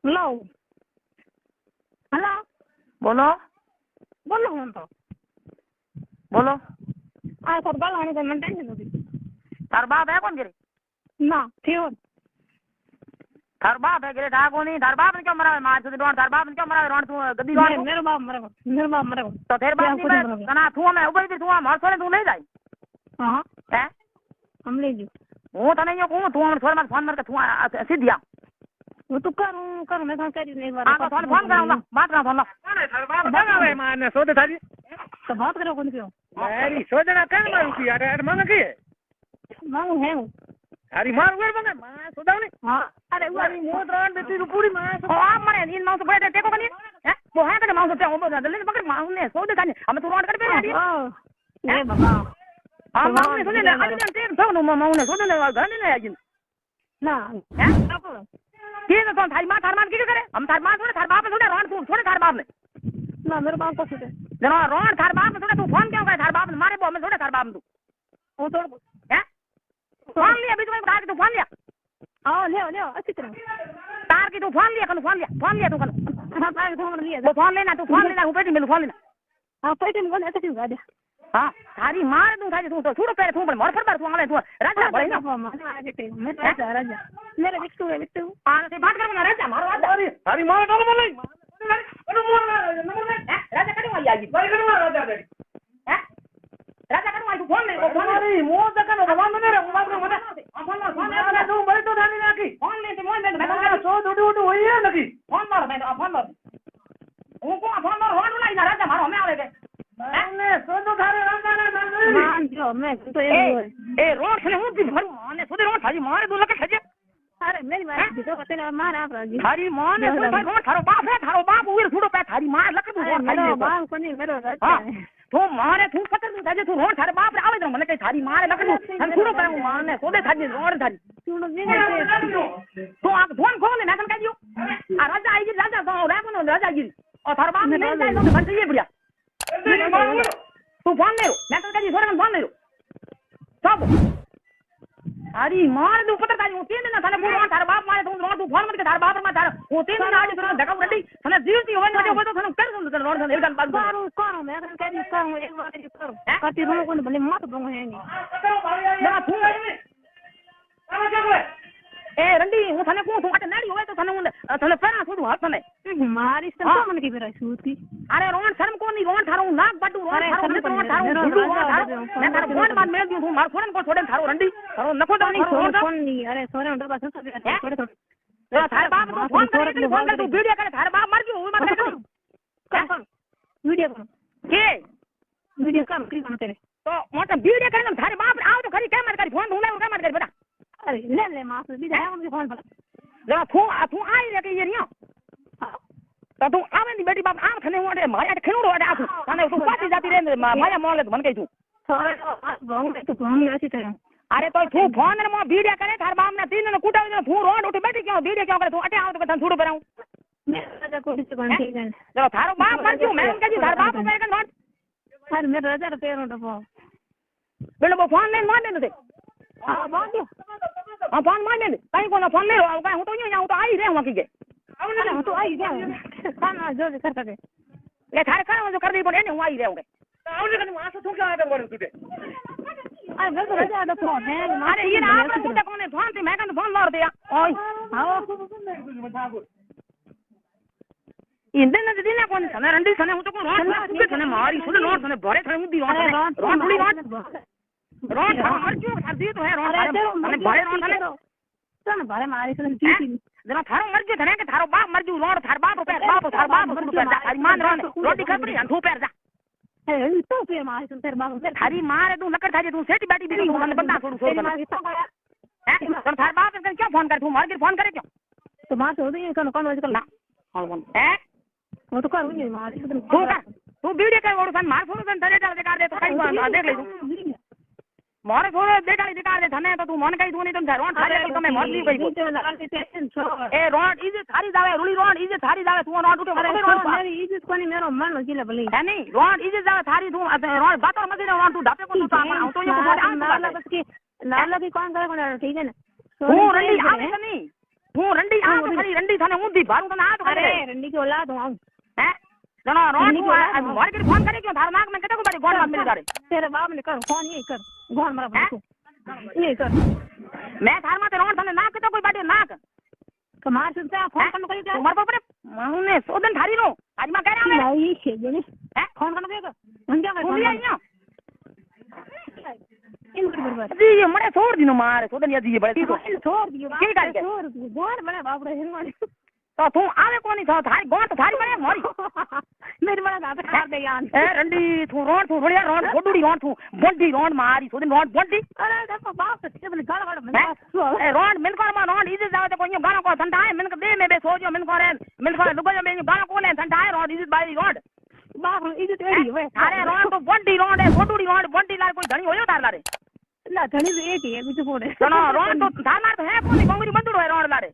लो hello बोलो बोलो हम तो बोलो आ सब बाल आने का मन टेंशन होती तार बाप है कौन गिरे ना थियो तार बाप है गिरे था कौन नहीं तार बाप ने क्यों मरा मार से डोन तार बाप ने क्यों मरा रोन तू गद्दी रोन मेरे बाप मरे तो तेरे बाप नहीं कना तू मैं ऊपर भी तू मार छोड़े तू ले जाए हां हैं हम ले जी હું તને યો કહું તું મને થોડા ફોન માર કે તું સીધી આ હું તો કરું મેં કામ કરી નહીં આ તો ફોન કરાઉં બાત ના ફોન કોને તાર બાપ બનાવે માને સોદે થાજી તો बात करो कौन क्यों अरे सोदना कान मारू की अरे मांग के मांगू है अरे मार वर मांग मां सोदावने हां अरे वाली मोत रान बेटी रू पूरी मां ओ आप मरे इन मां से बड़े टेको बनी हैं वो है के मां से ओ बड़ा दले पकड़ मां ने सोदे थाने हम तू रोड कर पे आडी ये बाबा हां मां ने सोदे ले आज ने तेर तो मां ने सोदे ले घर ने आजी ना हैं ये तो थारी मां थार मान की करे हम थार मां थोड़े थार बाप थोड़े रोन तू थोड़े थार बाप ने ना मेरे बाप को सोदे जना रोन थार बाप थोड़े तू फोन क्यों करे थार बाप मारे बो में थोड़े थार बाप तू वो तो हैं फोन लिया बीच में बता के तू फोन लिया हां ले अच्छी तरह तार की तू फोन लिया तू कल हां तार तो हमने लिया वो फोन लेना ऊपर ही मिल फोन लेना हां पेटी में कौन ऐसे क्यों गाड़ी हां थारी मार तू थारी तू तो छोड़ो पैर तू मोर पर तू आले तू राजा भाई ना मैं राजा मेरा बिट्टू आने से बात करो ना राजा मारो अरे थारी मार डाल बोले अरे मोर राजा कटवा आजी भाई कटवा राजा हैं राजा कटवा तू फोन ले वो फोन अरे मोर दकन भगवान ने रे मोर मत फोन ले तू बड़े तो धानी राखी फोन ले मैं सो उठू होई है नकी फोन मार मैं फोन मार वो को फोन मार होन लाई ना राजा मारो मैं आले के ने सो तो थारे राजा ने मान जो मैं तो ए रोड से हूं भर माने सोदे रोड थारी मारे दो लख खजे अरे मेरी मां की तो पता ना मार आप राजी थारी मां ने थारो बाप उर छुड़ो पे थारी मां लख दो मेरा बाप को नहीं मेरा राजा तू मारे तू पकड़ तू थाजे तू रोड थारे बाप आवे तो मने कई थारी मारे लख दो हम छुड़ो पे मां ने सोदे थारी रोड थारी सुनो जी तू आप फोन खोल मैं कन कहियो आ राजा आई जी राजा तो राजा राजा जी और थारो बाप ले जाए तो बन ये बढ़िया तू फोन ले मैं कन कहियो फोन ले सब अरे मार दो पता तारी तीन दिन थाने पूरा थार बाप मारे तू रोड तू फोन मत के थार बाप मा थार वो तीन दिन आड़ी सुनो धक्का रड्डी थाने जीवती होवे न तो थाने कर दो रोड थाने एक गन बात करो मैं कन कहियो करो एक बार करो काटी रो को भले मत दूंगा है नहीं ना तू आवे क्या कोई ए रंडी वो थाने को तू अटे नाड़ी होवे तो थाने पेरा छोड़ू हाथ थाने मारी सब मन की बेरा सूती अरे रोड शर्म को नहीं रोड थारो नाक बड्डू रोड थारो मैं थारो फोन बात मेल दूं तू मार फोन को छोड़े थारो रंडी थारो नको तो नहीं फोन नहीं अरे सोरे उधर पास थोड़े थोड़े थारे बाप को फोन कर तू वीडियो करे थारे बाप मर गयो मत कर वीडियो कर के वीडियो काम की काम तेरे तो मतलब वीडियो करे थारे बाप आओ तो खरी कैमरा कर फोन ढूंढे कैमरा कर बेटा अरे ले मां से भी है उनके फोन पर जरा तू आई रे के ये नहीं तो तू आवे नी बेटी बाप आम खने ओडे माया खणुडो ओडे आसु तने तू पाटी जाती रे माया मोले मन कही तू थोड़े तो हम ऐसी तरह अरे तो तू फोन रे मो वीडियो करे थार बाप ने तीन ने कुटा ने तू रोड उठी बैठी क्यों वीडियो क्यों करे तू अटे आओ तो तन छुड़ो पराऊ मैं राजा को से कौन ठीक है जरा थारो बाप मर क्यों मैं कही थार बाप में कन अरे मेरे राजा रे पैरों तो बेलो वो फोन ले मार दे हां बात हां फोन मार दे कहीं को ना फोन ले कहीं हूं तो यहां तो आई रे वहां की के अरे तो आई गया खाना जो कर दे ले थारे खाना जो कर दे बोले ने हूं आई रे होगे आवले कन वहां से तू क्या आदम बोल तुझे अरे मैं तो राजा दा फोन है अरे ये आप कुटे कोने फोन से मैं कन फोन मार दिया ओए हां इंदन न दिना कोने सने रंडी सने हूं तो को रोड के सने मारी सुने रोड सने भरे थे मुद्दी रोड थोड़ी रोड मर क्यों दी तो है रोड सने भरे रोड सने सने भरे मारी सने की जरा थारो मर गयो धने के थारो बाप मर गयो रोड थार बाप रुपया थार बाप रुपया थारी मान रोटी खपरी तू पैर जा ए तो पैर मारी सुन तेरे बाप थारी मारे तू लकड़ थारी तू सेठी बैठी भी तू मन बंदा छोड़ छोड़ हैं तुम थार बाप ने क्यों फोन कर तू मार के फोन करे क्यों तो मां तो नहीं कौन कौन बज कर ना हां बोल हैं वो तो करूं नहीं मारी तू वीडियो कर ओड़ सन मार छोड़ सन तरे डाल दे तो कई देख ले तू मारे छोड़ दिखा दे धने तो तू मन कही तू नहीं तुम रोड थारे तो तुम्हें मर ली गई ए रोड इज थारी जावे रुली रोड इज थारी जावे तू रोड उठे मेरी इज्जत कोनी मेरो मन लगिला भले है नहीं रोड इज जावे थारी तू रोड बात मत दे रोड तू ढापे को तो हम तो ये को नाला बस के नाला भी कौन करे कोन ठीक है ना तू रंडी आवे नहीं तू रंडी आ तो खाली रंडी थाने ऊंधी भारू तने आ तो अरे रंडी की औलाद हूं हैं जनो रोड मोर के फोन करे क्यों थारो नाक में कते को बारी गोन मत मिल करे तेरे बाप ने कर फोन ये कर गोन मरा बको ये कर मैं थार माते रोड थाने नाक कते कोई बाटी नाक कमार सुनता फोन करने करी उमर पर माने सोदन थारी नो आज मैं कह रहा हूं नहीं छे जने हैं फोन करने देगा हम क्या कर बोलिया इन बराबर जी ये मरे छोड़ दिनो मारे सोदन या जी बड़े छोड़ दियो की कर के छोड़ दियो गोन बने बाप रे हिरवाड़ी तो तू आवे कोनी था थारी गोन तो थारी बने मोरी मेरे बड़ा दादा खार दे यान ए रंडी तू रोड तू बढ़िया रोड गोडूड़ी रोड तू बंडी रोड मारी सोदन रोड बंडी अरे देखो बाप से बने गाल गाल में ए रोड मिन को मा रोड इजे जावे तो कोई गाना को ठंडा है मिन को दे में बे सोजो मिन को लुगो में गाना को ले ठंडा है रोड इजे बाई रोड बाप रे इजे तेड़ी वे अरे रोड तो बंडी रोड है गोडूड़ी रोड बंडी ला कोई धनी होयो तार लारे ना धनी भी एक ही है बीच फोड़े सुनो रोड तो थार मार तो है कोनी मंगरी बंदुड़ो है रोड लारे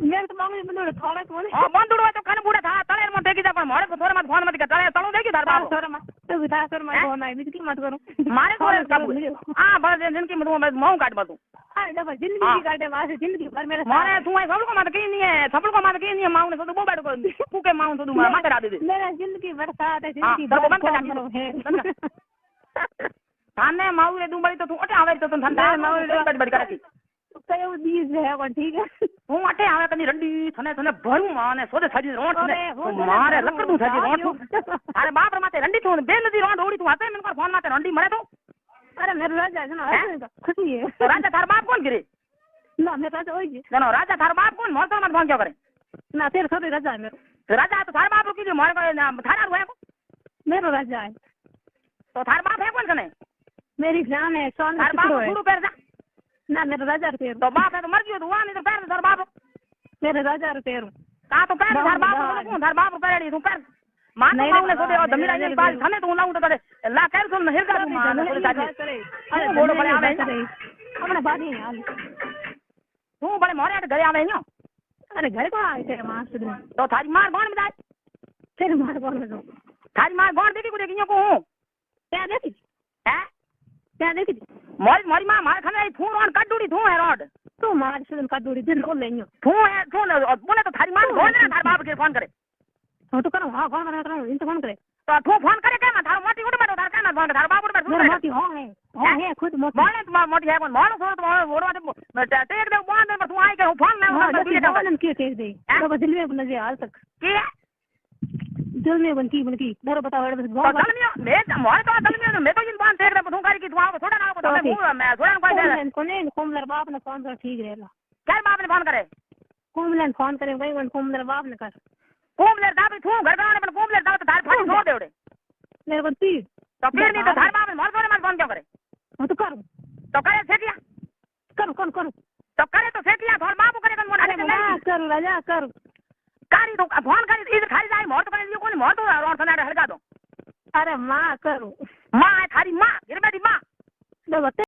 मैं तो मांगली बंदुड़ो थोड़ा कोनी हां बंदुड़ो तो कन बूढ़ा था तले में देखी जा पर मोरे को थोड़ा मत फोन मत कर तले तलो देखी तार बाप थोड़ा मत तो विदा कर मैं फोन आई बीच की मत करो मारे थोड़े सब हां बस जिनकी मैं मऊ काट बतू अरे दबा जिंदगी काटे वासे जिंदगी भर मेरे मारे तू है सब को मत की नहीं है सब को मत की नहीं है माऊ ने तो बो बैठ को कुके माऊ तो मत करा दे मेरा जिंदगी बरसात है जिंदगी बंद कर थाने माऊ रे दुबई तो तू अटे आवे तो ठंडा है माऊ रे बड़ बड़ करकी कयो दीज है कौन ठीक है तू अटे आवे कनी रंडी थने थने भरू माने सोदे थाजी रोड ने मारे लकड़ तू थाजी रोड अरे बाप रे माते रंडी तू बेल दी रोड ओड़ी तू आते मन को फोन माते रंडी मरे तो अरे मेरे राजा है ना खुशी है तो राजा थार बाप कौन गिरे ना मेरा राजा होई नो राजा थार बाप कौन मोर मत फोन क्यों करे ना तेरे थोड़ी राजा है मेरा राजा तो थार बाप की मोर को थारा हुआ मेरा राजा है तो थार बाप है कौन कने मेरी जान है सोन थार बाप गुरु पैर जा ना मेरा राजा तेरे तो बाप है तो मर गयो तो वहां नहीं तो पैर थार बाप मेरे राजा तेरे का तो पैर थार बाप को थार बाप पैर तू पैर मान माऊ ने सोदे धमीरा ये बाल थाने तो लाऊ तो करे ला कैर सुन हिरका तू मान करे अरे बोलो बड़े आवे अपने बादी हाल तू बड़े मोरे घरे आवे न्यो अरे घर को आए तेरे मां से तो थारी मार कौन बताए तेरे मार कौन में थारी मार कौन देखी को देखी को क्या देखी हैं क्या देखी मोरी मोरी मां मार खाने थू रोड काडूड़ी थू है रोड तू मार से काडूड़ी दिन को लेन्यो थू है थू बोले तो थारी मार बोल ना थार बाप के फोन करे तो करो हां फोन करे इन तो फोन करे तो तू फोन करे के थार मोटी उठ बैठो थार का फोन थार बाप उठ बैठो मोटी हां है खुद मोटी बोले तो मोटी है कौन मोड़ सो तो ओड़वा टेक दे बांध दे तू आई के फोन में बोलन के टेक दे तो दिल में बन हाल तक की है दिल में बनकी डर बताओ बस तो चल मैं मोरे तो चल मैं तो इन बांध देख रहा तू कर की तू आओ थोड़ा ना तो मैं थोड़ा कोई दे कोने कोमलर बाप ने फोन कर ठीक रहेला क्या बाप ने फोन करे कोमलन फोन करे भाई वन कोमलर बाप ने कर कोमलर दाबी थू घर गाने पर कोमलर दाव तो धार फाड़ी छोड़ दे ओड़े मेरे को तीर तो फिर नहीं तो धार बाप ने मोर करे मत फोन क्यों करे वो तो कर तो करे सेटिया करो तो करे तो सेटिया थोड़ बाप करे कन मोना कर राजा कर कारी तो फोन करे इधर खाली जाए मोर तो करे कोनी मोर तो रोड सना हड़का दो अरे मां करो मां है थारी मां गिरबेटी मां दो